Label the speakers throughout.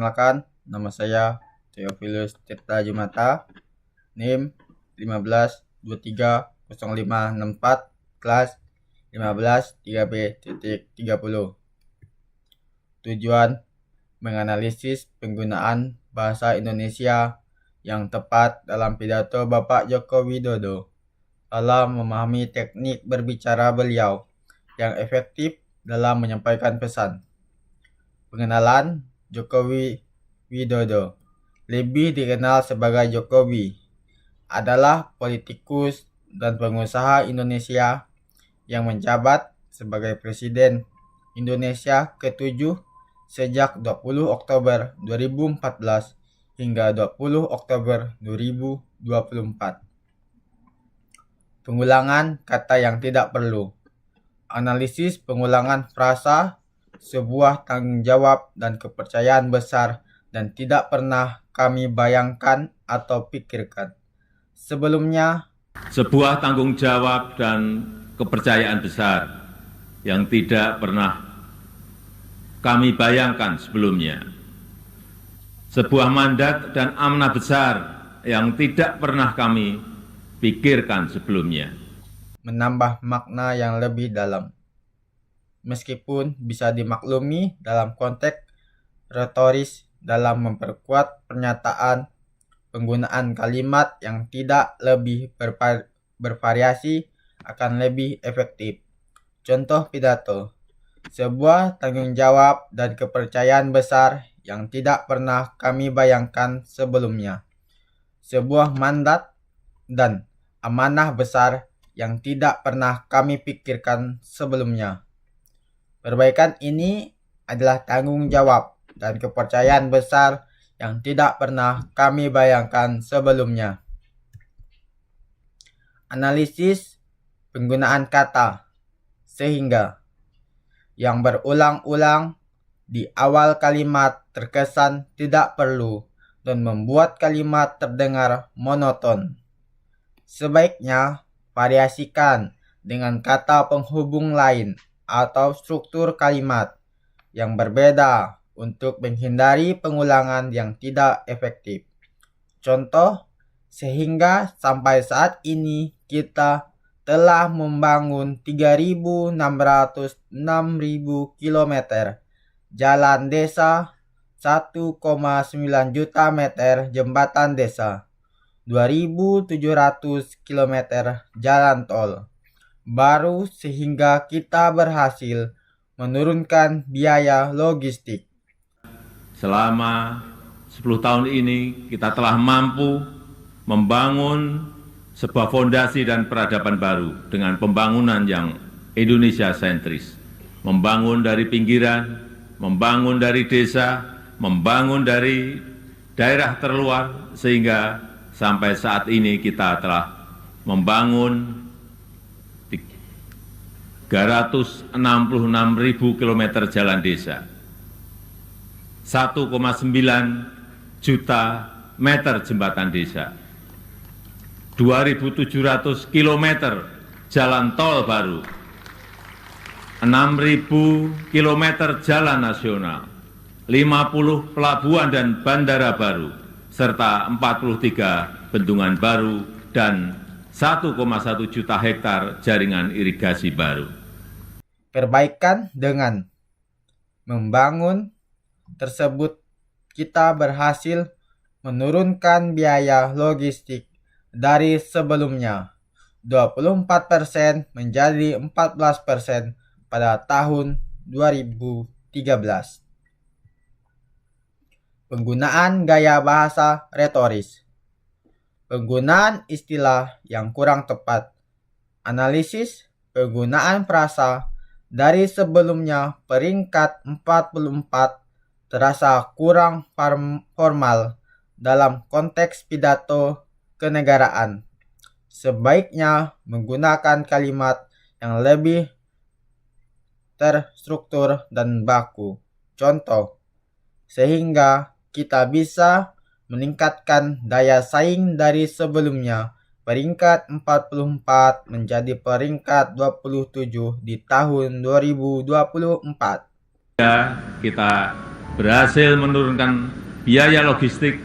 Speaker 1: Perkenalkan, nama saya Theophilus Tirta Jumata, NIM 15230564, kelas 15 3B.30. Tujuan menganalisis penggunaan bahasa Indonesia yang tepat dalam pidato Bapak Joko Widodo dalam memahami teknik berbicara beliau yang efektif dalam menyampaikan pesan. Pengenalan Jokowi Widodo, lebih dikenal sebagai Jokowi, adalah politikus dan pengusaha Indonesia yang menjabat sebagai Presiden Indonesia ke-7 sejak 20 Oktober 2014 hingga 20 Oktober 2024. Pengulangan kata yang tidak perlu. Analisis pengulangan frasa sebuah tanggung jawab dan kepercayaan besar dan tidak pernah kami bayangkan atau pikirkan. Sebelumnya,
Speaker 2: sebuah tanggung jawab dan kepercayaan besar yang tidak pernah kami bayangkan sebelumnya. Sebuah mandat dan amanah besar yang tidak pernah kami pikirkan sebelumnya.
Speaker 1: Menambah makna yang lebih dalam. Meskipun bisa dimaklumi dalam konteks retoris dalam memperkuat pernyataan, penggunaan kalimat yang tidak lebih bervariasi akan lebih efektif. Contoh pidato, sebuah tanggung jawab dan kepercayaan besar yang tidak pernah kami bayangkan sebelumnya. Sebuah mandat dan amanah besar yang tidak pernah kami pikirkan sebelumnya. Perbaikan ini adalah tanggung jawab dan kepercayaan besar yang tidak pernah kami bayangkan sebelumnya. Analisis penggunaan kata sehingga yang berulang-ulang di awal kalimat terkesan tidak perlu dan membuat kalimat terdengar monoton. Sebaiknya variasikan dengan kata penghubung lain atau struktur kalimat yang berbeda untuk menghindari pengulangan yang tidak efektif. Contoh, sehingga sampai saat ini kita telah membangun 3.606.000 km jalan desa, 1,9 juta meter jembatan desa, 2.700 km jalan tol baru sehingga kita berhasil menurunkan biaya logistik.
Speaker 2: Selama 10 tahun ini kita telah mampu membangun sebuah fondasi dan peradaban baru dengan pembangunan yang Indonesia sentris. Membangun dari pinggiran, membangun dari desa, membangun dari daerah terluar, sehingga sampai saat ini kita telah membangun 366.000 km jalan desa, 1,9 juta meter jembatan desa, 2.700 km jalan tol baru, 6.000 km jalan nasional, 50 pelabuhan dan bandara baru, serta 43 bendungan baru dan 1,1 juta hektar jaringan irigasi baru.
Speaker 1: Perbaikan dengan membangun tersebut kita berhasil menurunkan biaya logistik dari sebelumnya 24% menjadi 14% pada tahun 2013. Penggunaan gaya bahasa retoris. Penggunaan istilah yang kurang tepat. Analisis penggunaan frasa dari sebelumnya peringkat 44 terasa kurang formal dalam konteks pidato kenegaraan. Sebaiknya menggunakan kalimat yang lebih terstruktur dan baku. Contoh, sehingga kita bisa meningkatkan daya saing dari sebelumnya peringkat 44 menjadi peringkat 27 di tahun 2024.
Speaker 2: Kita berhasil menurunkan biaya logistik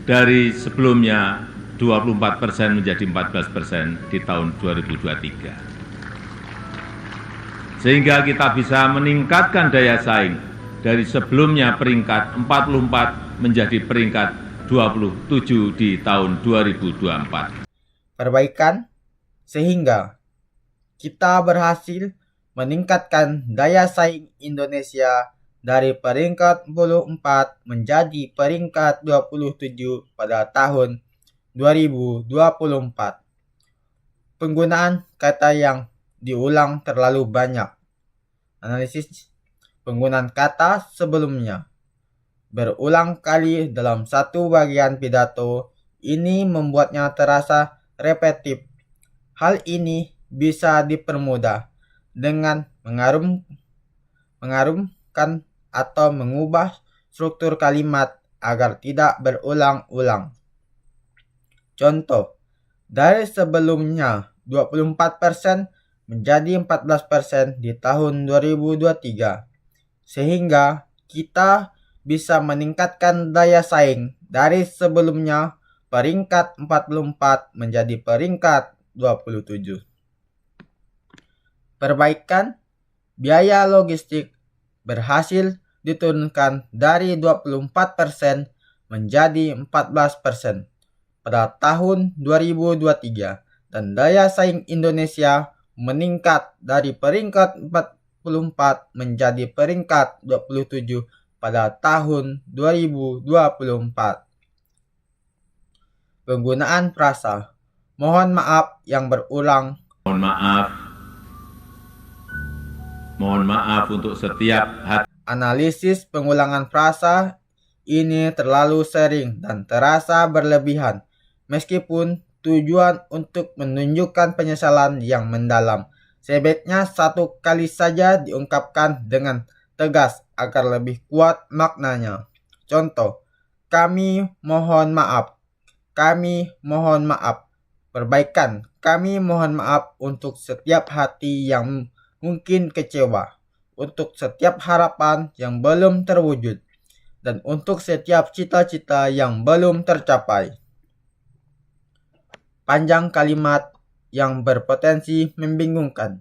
Speaker 2: dari sebelumnya 24% menjadi 14% di tahun 2023. Sehingga kita bisa meningkatkan daya saing dari sebelumnya peringkat 44 menjadi peringkat 27 di tahun 2024.
Speaker 1: Perbaikan sehingga kita berhasil meningkatkan daya saing Indonesia dari peringkat 44 menjadi peringkat 27 pada tahun 2024. Penggunaan kata yang diulang terlalu banyak. Analisis penggunaan kata sebelumnya berulang kali dalam satu bagian pidato ini membuatnya terasa repetitif. Hal ini bisa dipermudah dengan mengarumkan atau mengubah struktur kalimat agar tidak berulang-ulang. Contoh, dari sebelumnya 24% menjadi 14% di tahun 2023. Sehingga kita bisa meningkatkan daya saing dari sebelumnya peringkat 44 menjadi peringkat 27. Perbaikan biaya logistik berhasil diturunkan dari 24% menjadi 14% pada tahun 2023 dan daya saing Indonesia meningkat dari peringkat 44 menjadi peringkat 27 pada tahun 2024. Penggunaan frasa mohon maaf yang berulang.
Speaker 2: Mohon maaf untuk setiap hati.
Speaker 1: Analisis pengulangan frasa ini terlalu sering dan terasa berlebihan, meskipun tujuan untuk menunjukkan penyesalan yang mendalam. Sebaiknya satu kali saja diungkapkan dengan tegas agar lebih kuat maknanya. Contoh, kami mohon maaf. Kami mohon maaf. Perbaikan, kami mohon maaf untuk setiap hati yang mungkin kecewa, untuk setiap harapan yang belum terwujud, dan untuk setiap cita-cita yang belum tercapai. Panjang kalimat yang berpotensi membingungkan.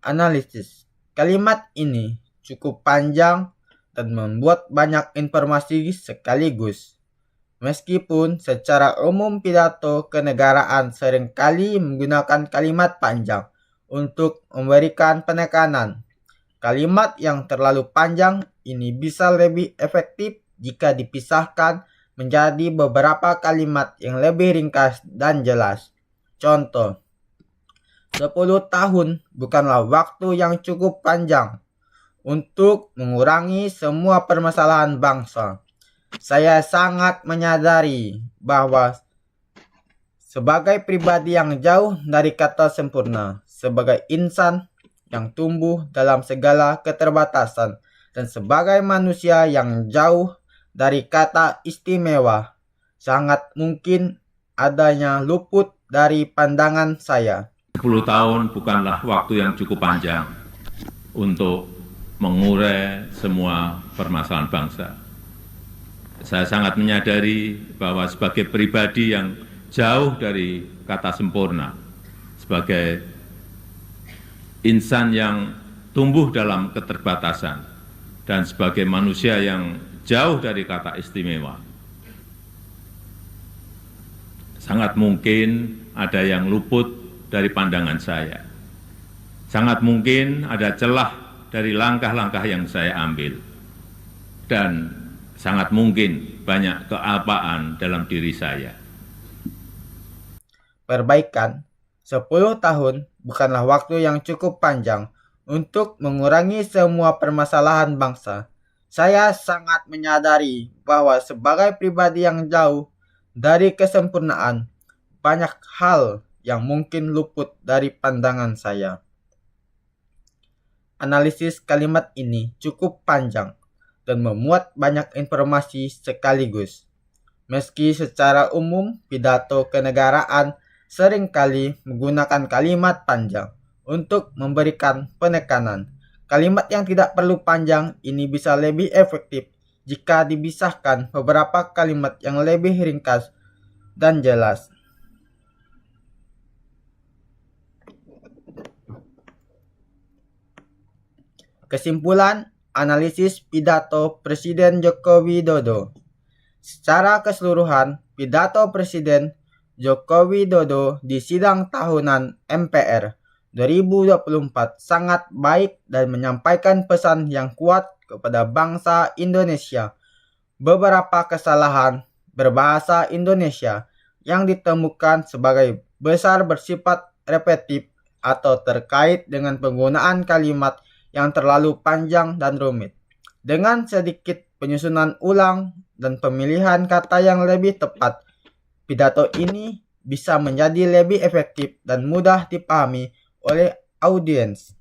Speaker 1: Analisis kalimat ini cukup panjang dan membuat banyak informasi sekaligus. Meskipun secara umum pidato kenegaraan seringkali menggunakan kalimat panjang untuk memberikan penekanan. Kalimat yang terlalu panjang ini bisa lebih efektif jika dipisahkan menjadi beberapa kalimat yang lebih ringkas dan jelas. Contoh, 10 tahun bukanlah waktu yang cukup panjang untuk mengurangi semua permasalahan bangsa. Saya sangat menyadari bahwa sebagai pribadi yang jauh dari kata sempurna, sebagai insan yang tumbuh dalam segala keterbatasan, dan sebagai manusia yang jauh dari kata istimewa, sangat mungkin adanya luput dari pandangan saya.
Speaker 2: 10 tahun bukanlah waktu yang cukup panjang untuk mengurai semua permasalahan bangsa. Saya sangat menyadari bahwa sebagai pribadi yang jauh dari kata sempurna, sebagai insan yang tumbuh dalam keterbatasan, dan sebagai manusia yang jauh dari kata istimewa, sangat mungkin ada yang luput dari pandangan saya. Sangat mungkin ada celah dari langkah-langkah yang saya ambil. Dan sangat mungkin banyak kealpaan dalam diri saya.
Speaker 1: Perbaikan 10 tahun bukanlah waktu yang cukup panjang untuk mengurangi semua permasalahan bangsa. Saya sangat menyadari bahwa sebagai pribadi yang jauh dari kesempurnaan, banyak hal yang mungkin luput dari pandangan saya. Analisis kalimat ini cukup panjang dan memuat banyak informasi sekaligus. Meski secara umum pidato kenegaraan seringkali menggunakan kalimat panjang untuk memberikan penekanan, kalimat yang tidak perlu panjang ini bisa lebih efektif jika dibisahkan beberapa kalimat yang lebih ringkas dan jelas. Kesimpulan analisis pidato Presiden Joko Widodo. Secara keseluruhan, pidato Presiden Joko Widodo di sidang tahunan MPR 2024 sangat baik dan menyampaikan pesan yang kuat kepada bangsa Indonesia. Beberapa kesalahan berbahasa Indonesia yang ditemukan sebagai besar bersifat repetitif atau terkait dengan penggunaan kalimat yang terlalu panjang dan rumit. Dengan sedikit penyusunan ulang dan pemilihan kata yang lebih tepat, pidato ini bisa menjadi lebih efektif dan mudah dipahami oleh audiens.